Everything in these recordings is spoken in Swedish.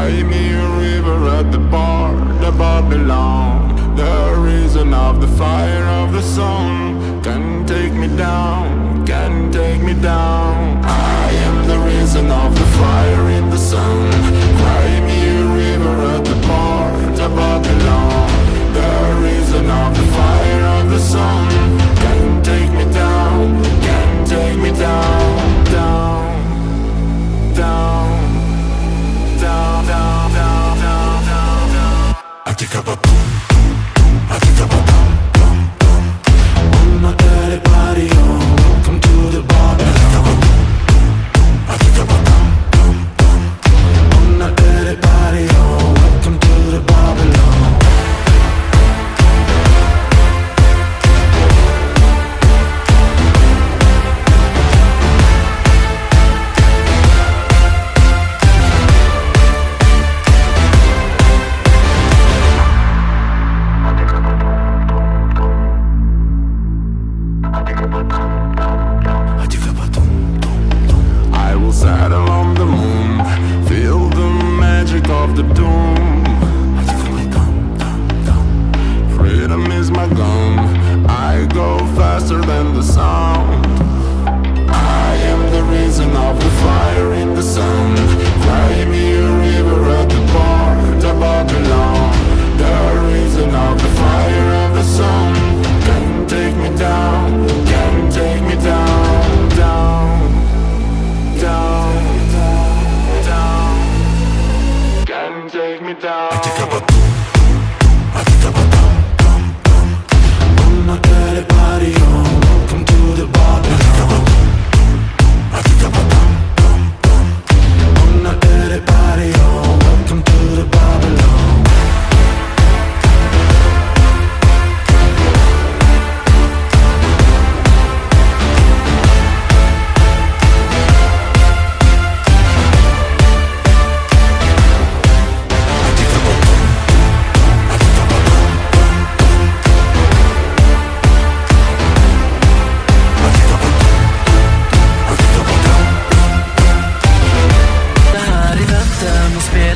Cry me a river at the bar, the Babylon. The reason of the fire of the sun can take me down, can take me down. I am the reason of the fire in the sun. Cry me a river at the bar, the Babylon. The reason of the fire of the sun can take me down, can take me down, down, down, down, down, down, down, down, down. Atikapatum, Atikapatum, on my dirty body, oh, welcome to the Babylon. Atikapatum, on my dirty body, oh, welcome to the Babylon. I will settle on the moon, feel the magic of the doom. Freedom is my gun, I go faster than the sound. I am the reason of the fire in the sun. Cry me a river at the bar, the Babylon. The reason of the fire of the sun can take me down, can take me down, down, down, down, can take me down. Atikapatum, Atikapatum, on my dirty body, oh, welcome to the Babylon. Atikapatum, on my dirty body, oh, welcome to the Babylon.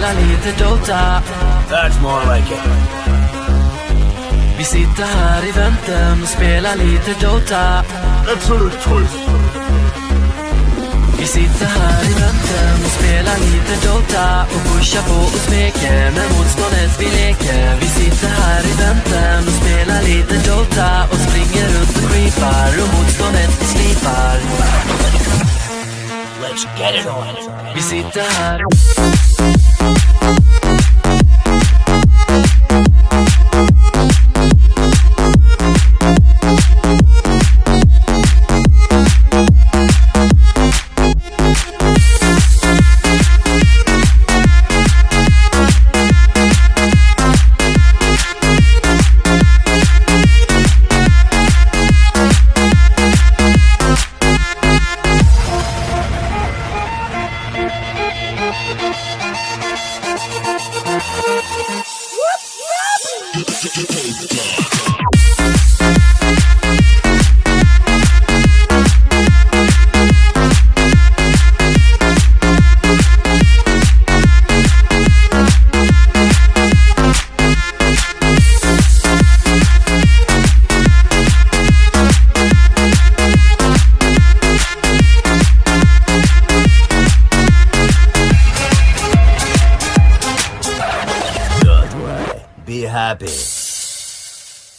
Lite Dota. That's more like it. Vi sitter här i väntan och spelar lite Dota. Absolute choice. Vi sitter här i väntan och spelar lite Dota och pushar på och smeker med motståndet vi leker. Vi sitter här i väntan och spelar lite Dota och springer runt och creepar och motståndet vi slipar. Let's get it on. Vi sitter här. Be happy.